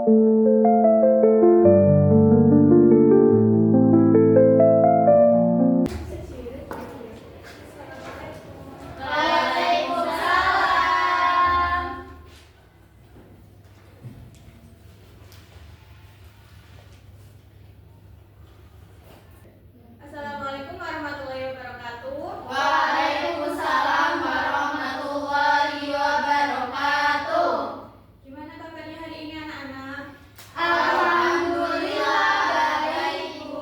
Assalamualaikum warahmatullahi wabarakatuh. Waalaikumsalam warahmatullahi wabarakatuh. Gimana kabarnya hari ini anak-anak? Alhamdulillah baik, Bu.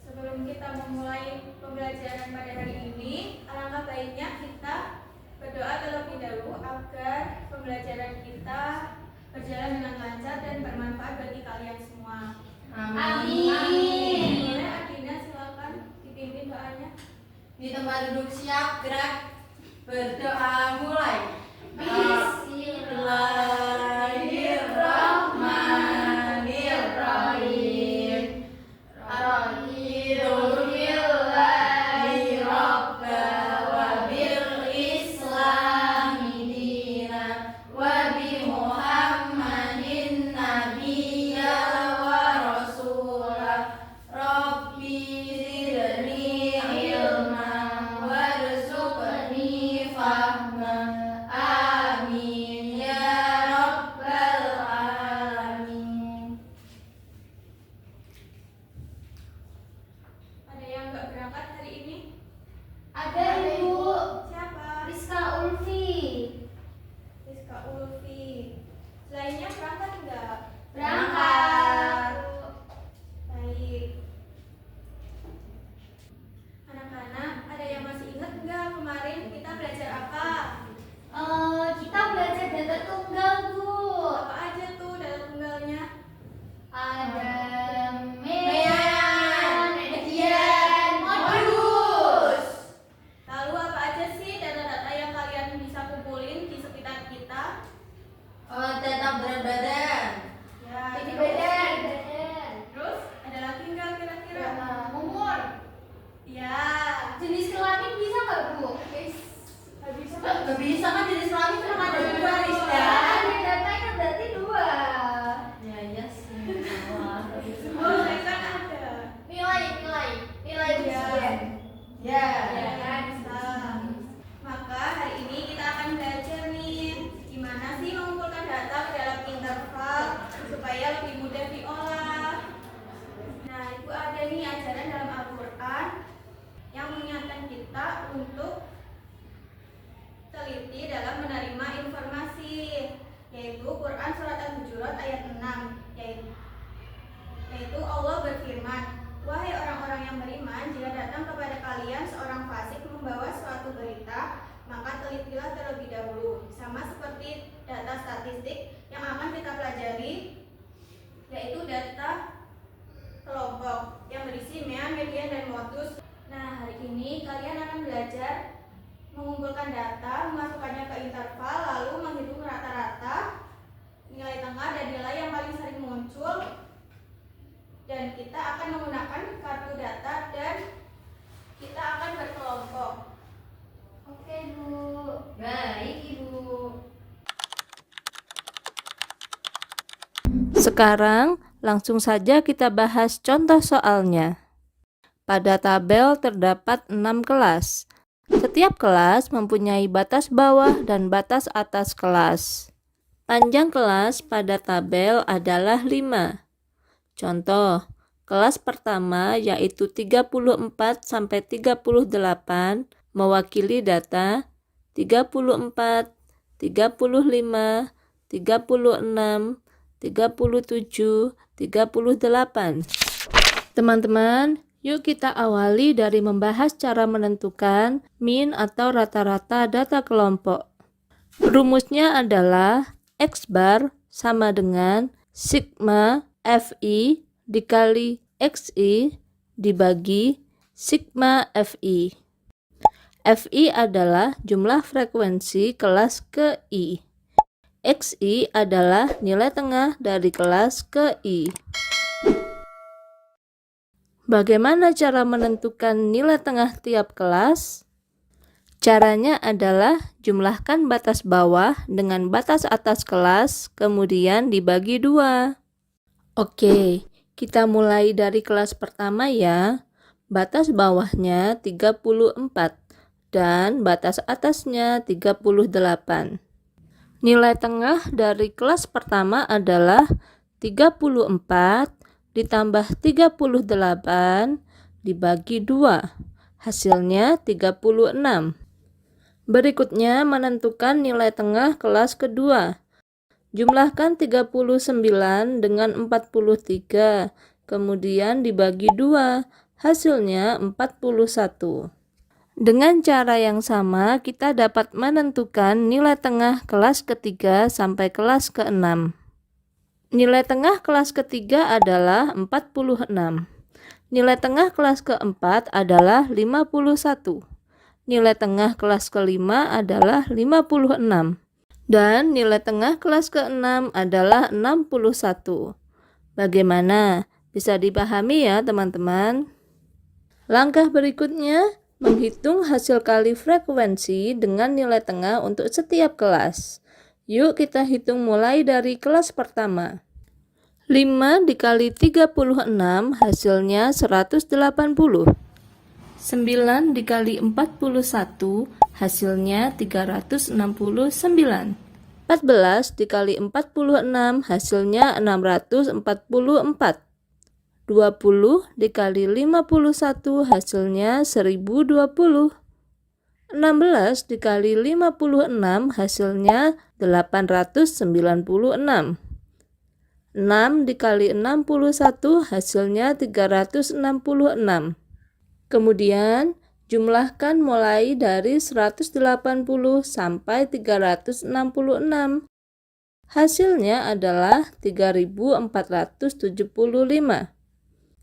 Sebelum kita memulai pembelajaran pada hari ini, alangkah baiknya kita berdoa terlebih dahulu agar pembelajaran kita berjalan dengan lancar dan bermanfaat bagi kalian semua. Amin. Boleh Adina silakan dipimpin doanya. Di tempat duduk siap, gerak, berdoa mulai. Bismillahirrahmanirrahim. Raditu billahi rabba wa bil islami dina wa bi Muhammadin nabiyya wa rasulah. Rabbi zidni ilman warzuqni fahma. Amin ya rabbal alamin. Ada yang nggak berangkat hari ini? Ada, Ibu. Siapa? Rizka Ulfi. Rizka Ulfi. Lainnya berangkat enggak? Berangkat. Baik. Anak-anak, ada yang masih ingat enggak kemarin kita belajar apa? Kita belajar data tunggal, Bu. Apa aja tuh data tunggalnya? Ada mean, median, modulus. Lalu apa aja sih data-data yang kalian bisa kumpulin di sekitar kita? Data berat badan. Ya, Tinggi terus- badan. Terus ada lagi enggak kira-kira? Umur. Ya, Jenis kelamin bisa nggak, Bu? nggak bisa. Nggak bisa kan jenis kelamin cuma ada dua, Rizka. Ada datanya berarti dua. Ya, iya sih. Oh, kan ada. Nilai Iya. ujian. Ya. Ya kan, bisa. Maka hari ini kita akan belajar nih gimana sih mengumpulkan data ke dalam interval supaya lebih mudah diolah. Nah, itu ada nih ajaran dalam Al-Quran yang mengingatkan kita untuk teliti dalam menerima informasi, yaitu Quran Surat Al-Hujurat ayat 6, yaitu Allah berfirman, "Wahai orang-orang yang beriman, jika datang kepada kalian seorang fasik membawa suatu berita, maka telitilah terlebih dahulu." Sama seperti data statistik yang akan kita pelajari, yaitu data kelompok yang berisi mean, median, dan modus. Nah, hari ini kalian akan belajar mengumpulkan data, memasukkannya ke interval, lalu menghitung rata-rata, nilai tengah, dan nilai yang paling sering muncul. Dan kita akan menggunakan kartu data dan kita akan berkelompok. Oke, Bu. Baik, Ibu. Sekarang langsung saja kita bahas contoh soalnya. Pada tabel terdapat 6 kelas. Setiap kelas mempunyai batas bawah dan batas atas kelas. Panjang kelas pada tabel adalah 5. Contoh, kelas pertama yaitu 34 sampai 38 mewakili data 34, 35, 36, 37, 38. Teman-teman, yuk kita awali dari membahas cara menentukan min atau rata-rata data kelompok. Rumusnya adalah X bar sama dengan sigma FI dikali XI dibagi sigma FI. FI adalah jumlah frekuensi kelas ke I. XI adalah nilai tengah dari kelas ke I. Bagaimana cara menentukan nilai tengah tiap kelas? Caranya adalah jumlahkan batas bawah dengan batas atas kelas, kemudian dibagi 2. Oke, kita mulai dari kelas pertama ya. Batas bawahnya 34 dan batas atasnya 38. Nilai tengah dari kelas pertama adalah 34 ditambah 38 dibagi 2. Hasilnya 36. Berikutnya menentukan nilai tengah kelas kedua. Jumlahkan 39 dengan 43, kemudian dibagi 2, hasilnya 41. Dengan cara yang sama, kita dapat menentukan nilai tengah kelas ketiga sampai kelas ke-6. Nilai tengah kelas ketiga adalah 46. Nilai tengah kelas keempat adalah 51. Nilai tengah kelas kelima adalah 56. Dan nilai tengah kelas ke-6 adalah 61. Bagaimana? Bisa dipahami ya teman-teman? Langkah berikutnya, menghitung hasil kali frekuensi dengan nilai tengah untuk setiap kelas. Yuk kita hitung mulai dari kelas pertama. 5 dikali 36 hasilnya 180. 9 dikali 41 hasilnya 369. 14 dikali 46 hasilnya 644. 20 dikali 51 hasilnya 1020. 16 dikali 56 hasilnya 896. 6 dikali 61 hasilnya 366. Kemudian, jumlahkan mulai dari 180 sampai 366. Hasilnya adalah 3475.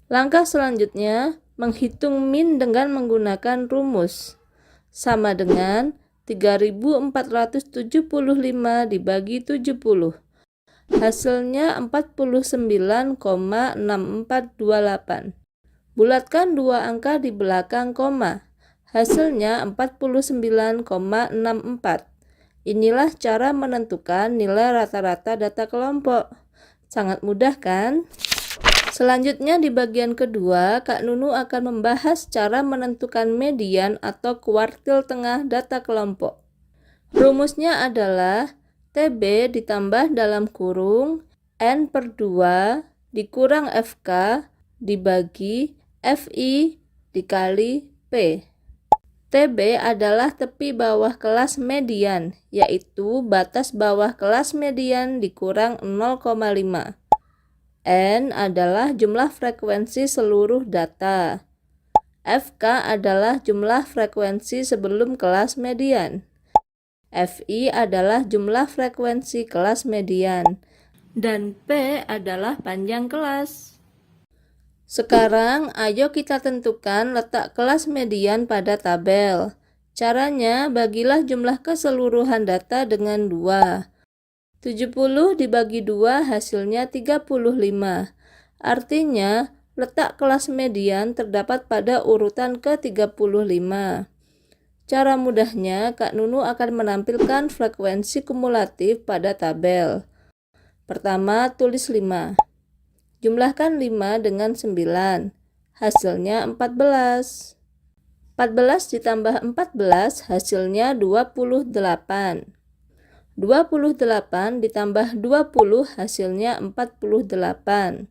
Langkah selanjutnya, menghitung min dengan menggunakan rumus. Sama dengan 3475 dibagi 70. Hasilnya 49,6428. Bulatkan dua angka di belakang koma. Hasilnya 49,64. Inilah cara menentukan nilai rata-rata data kelompok. Sangat mudah kan? Selanjutnya di bagian kedua, Kak Nunu akan membahas cara menentukan median atau kuartil tengah data kelompok. Rumusnya adalah TB ditambah dalam kurung N/2 dikurang FK dibagi FI dikali P. TB adalah tepi bawah kelas median, yaitu batas bawah kelas median dikurang 0,5. N adalah jumlah frekuensi seluruh data. FK adalah jumlah frekuensi sebelum kelas median. FI adalah jumlah frekuensi kelas median. Dan P adalah panjang kelas. Sekarang, ayo kita tentukan letak kelas median pada tabel. Caranya, bagilah jumlah keseluruhan data dengan 2. 70 dibagi 2 hasilnya 35. Artinya, letak kelas median terdapat pada urutan ke-35. Cara mudahnya, Kak Nunu akan menampilkan frekuensi kumulatif pada tabel. Pertama, tulis 5. Jumlahkan 5 dengan 9, hasilnya 14. 14 ditambah 14 hasilnya 28. 28 ditambah 20 hasilnya 48.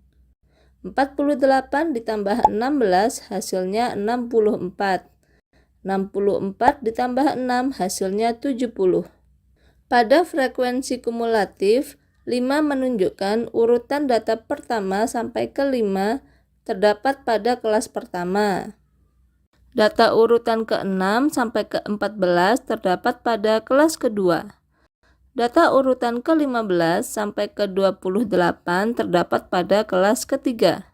48 ditambah 16 hasilnya 64. 64 ditambah 6 hasilnya 70. Pada frekuensi kumulatif, 5 menunjukkan urutan data pertama sampai ke-5 terdapat pada kelas pertama. Data urutan ke-6 sampai ke-14 terdapat pada kelas kedua. Data urutan ke-15 sampai ke-28 terdapat pada kelas ketiga.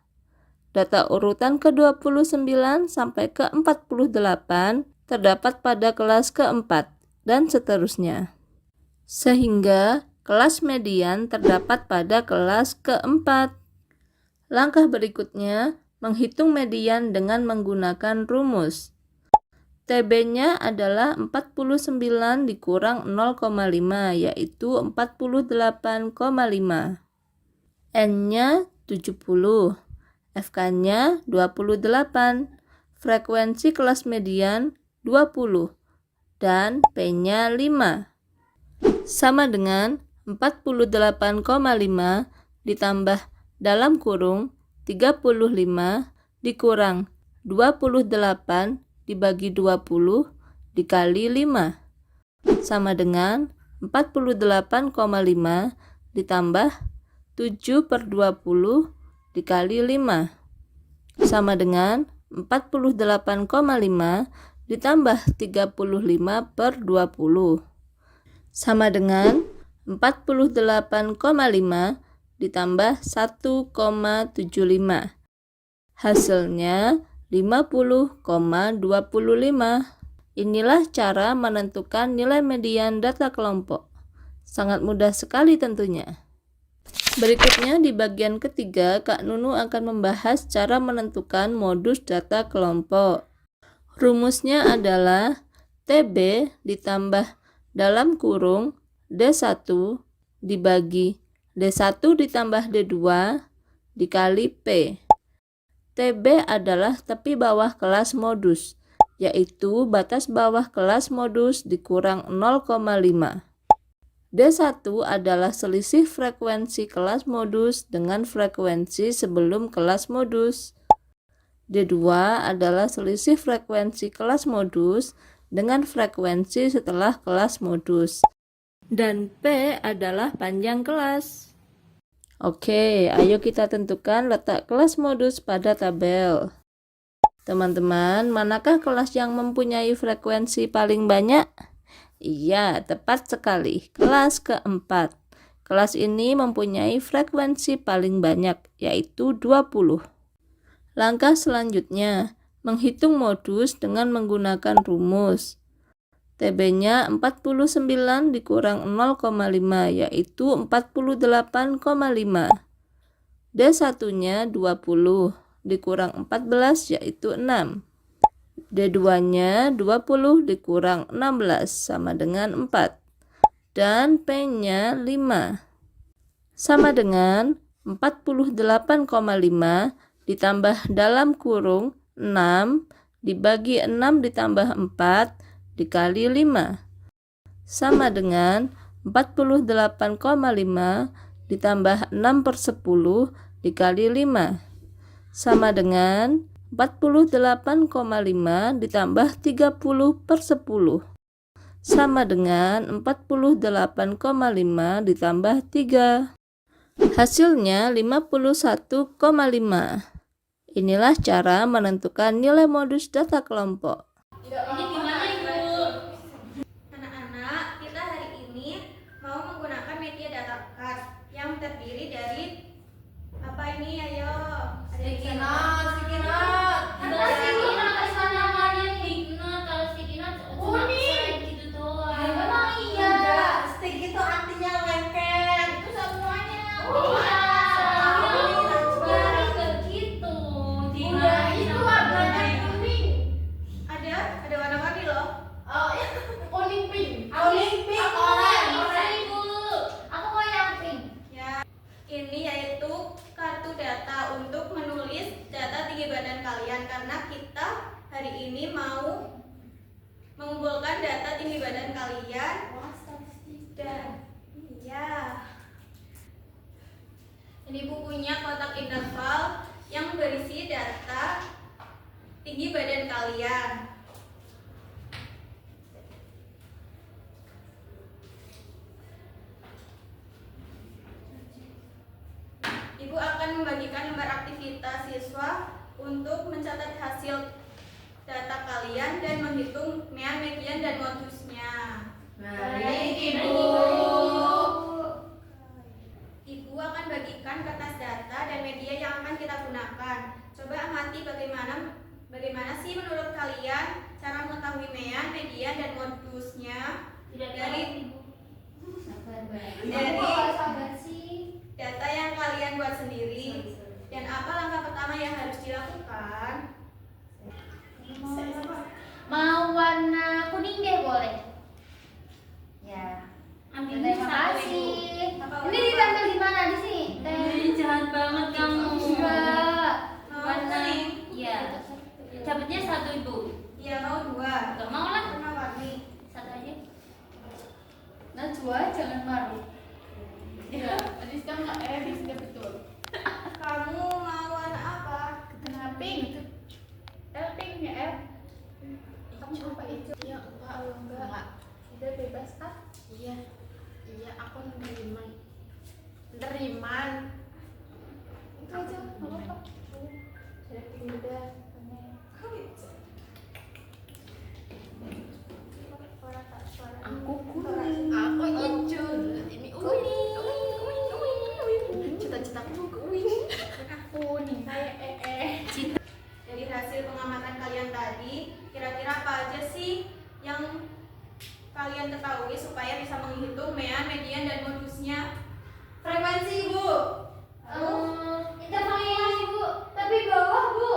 Data urutan ke-29 sampai ke-48 terdapat pada kelas keempat, dan seterusnya. Sehingga kelas median terdapat pada kelas keempat. Langkah berikutnya, menghitung median dengan menggunakan rumus. TB-nya adalah 49 dikurang 0,5 yaitu 48,5. N-nya 70. FK-nya 28. Frekuensi kelas median 20 dan P-nya 5. Sama dengan 48,5 ditambah dalam kurung 35 dikurang 28 dibagi 20 dikali 5 sama dengan 48,5 ditambah 7/20 dikali 5 sama dengan 48,5 ditambah 35/20 sama dengan 48,5 ditambah 1,75. Hasilnya 50,25. Inilah cara menentukan nilai median data kelompok. Sangat mudah sekali tentunya. Berikutnya di bagian ketiga, Kak Nunu akan membahas cara menentukan modus data kelompok. Rumusnya adalah TB ditambah dalam kurung D1 dibagi D1 ditambah D2 dikali P. TB adalah tepi bawah kelas modus, yaitu batas bawah kelas modus dikurang 0,5. D1 adalah selisih frekuensi kelas modus dengan frekuensi sebelum kelas modus. D2 adalah selisih frekuensi kelas modus dengan frekuensi setelah kelas modus. Dan P adalah panjang kelas. Oke, ayo kita tentukan letak kelas modus pada tabel. Teman-teman, manakah kelas yang mempunyai frekuensi paling banyak? Iya, tepat sekali. Kelas keempat. Kelas ini mempunyai frekuensi paling banyak, yaitu 20. Langkah selanjutnya, menghitung modus dengan menggunakan rumus. TB-nya 49 dikurang 0,5, yaitu 48,5. D1-nya 20 dikurang 14, yaitu 6. D2-nya 20 dikurang 16 sama dengan 4. Dan P-nya 5. Sama dengan 48,5 ditambah dalam kurung 6 dibagi 6 ditambah 4 dikali 5. Sama dengan 48,5 ditambah 6/10 dikali 5. Sama dengan 48,5 ditambah 30/10 sama dengan 48,5 ditambah 3. Hasilnya 51,5. Inilah cara menentukan nilai modus data kelompok. Ini gimana Ibu? Anak-anak, kita hari ini mau menggunakan media data card yang terdiri dari apa ini? Ayo. Sticky note. Kalau sticky note asal namanya sticky note, kalau sticky note cuma gitu doang. Memang iya. Sticky itu artinya lengket. Itu semuanya. Jadi begitu. Udah itu warnanya kuning. Ada warna-warni loh. Oh, ya. Kuning pink. Kuning pink. Orange. Aku mau yang pink. Ya. Ini yaitu kartu data untuk menulis data tinggi badan kalian karena kita hari ini mau mengumpulkan data tinggi badan kalian. Dan iya. Ini bukunya kotak interval yang berisi data tinggi badan kalian. Ibu akan membagikan lembar aktivitas siswa untuk mencatat hasil data kalian dan menghitung mean, median, dan modusnya. Baik, Ibu. Ibu akan bagikan kertas data dan media yang akan kita gunakan. Coba amati bagaimana sih menurut kalian cara mengetahui mean, median, dan modusnya dari data yang kalian buat sendiri. Dan apa langkah pertama yang harus dilakukan? Mawar Terima kasih. Apa, Ini apa? ditempel di mana di sini? Ih, jahat banget kamu. Enggak. Warna, iya. Dapatnya 1 Ibu. Iya, mau 2. Gak mau lah. Warna-warni. 1 aja. Najwa jangan marah. Ya, Rizka betul. Kamu mau warna apa? Kenapa pink? Pink ya, Kamu apa hijau? Ya, enggak. Udah bebas ah? Iya, aku neriman. Itu aja, nggak apa-apa. Saya pink udah. Aku kuning. Aku hijau. Ini kuning. Cita-citaku kuning. Kuning kayak Dari hasil pengamatan kalian tadi, kira-kira apa aja sih yang kalian ketahui supaya bisa menghitung mean, median, dan modusnya? Frekuensi, Bu. Intervalnya Bu, tapi bawah Bu.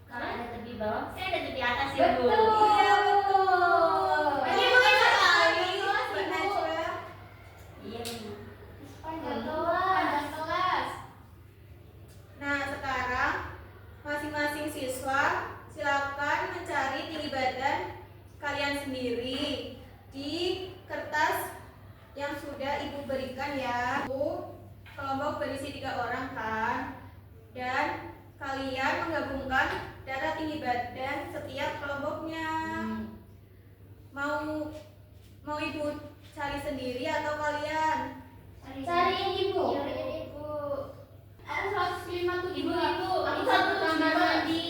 Kalau ada tepi bawah, saya ada tepi atas ya Bu. Betul. Iya, betul. Bagaimana sekali, kelas, Mbak Ibu? Najwa. Iya Bu. Panjang kelas. Nah, sekarang masing-masing siswa silakan mencari tinggi badan kalian sendiri di kertas yang sudah Ibu berikan ya. Bu, kelompok berisi 3 orang kan? Dan kalian menggabungkan data tinggi badan setiap kelompoknya. Mau Ibu cari sendiri atau kalian? Cariin Ibu. Aku 105 tuh Ibu, Aku aku 1 tambah tadi.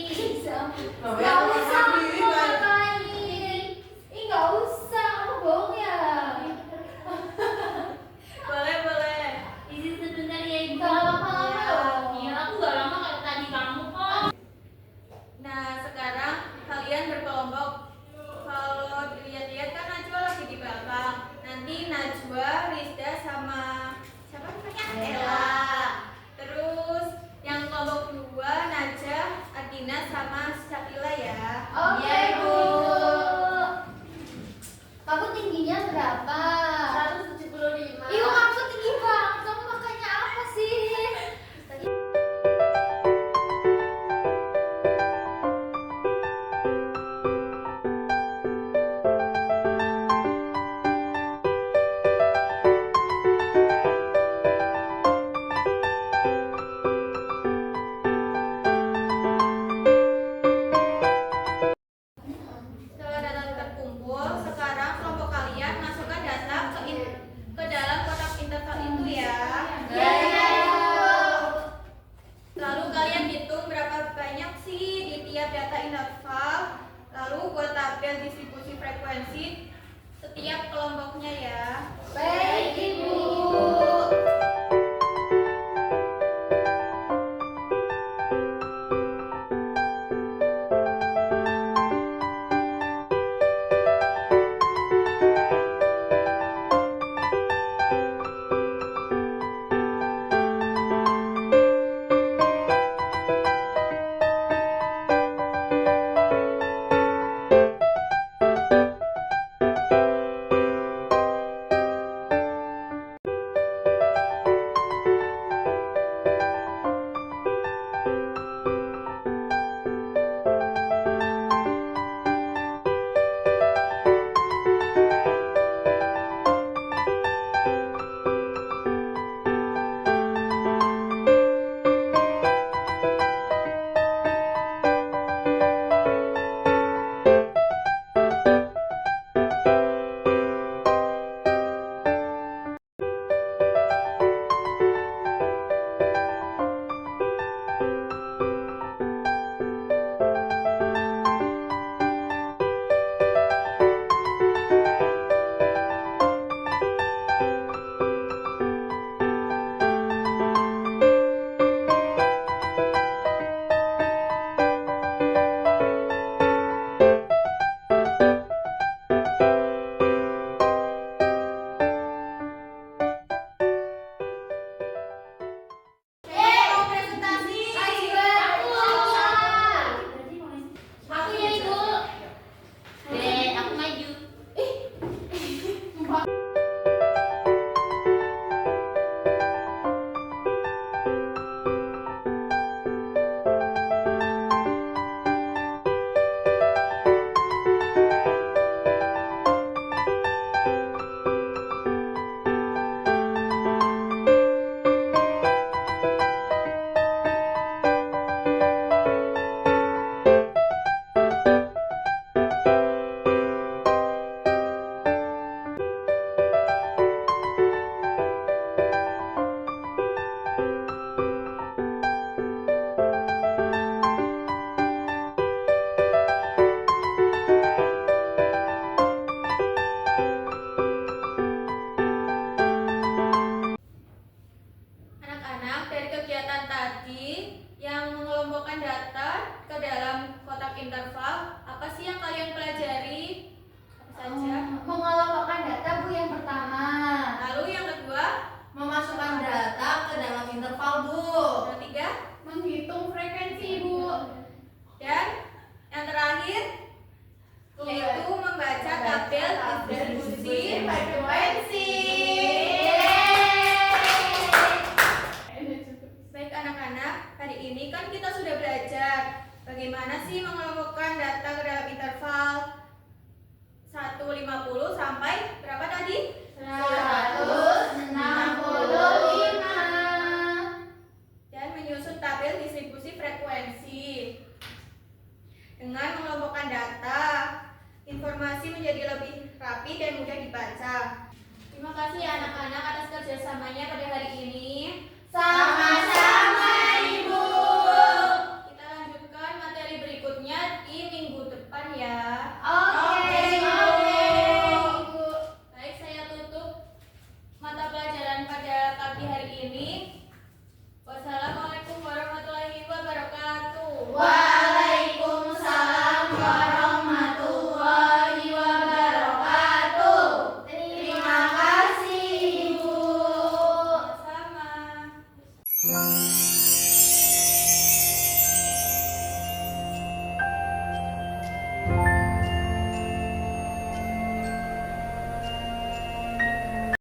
Gak usah aku ngapain. Ih gak usah, aku bohong ya. Boleh. Izin sebentar ya Ibu. Gak lama-lama loh. Iya, aku gak lama kayak tadi kamu kok. Nah, sekarang kalian berkelompok. Kalau dilihat-lihat kan Najwa lagi di belakang. Nanti Najwa, Rizda, sama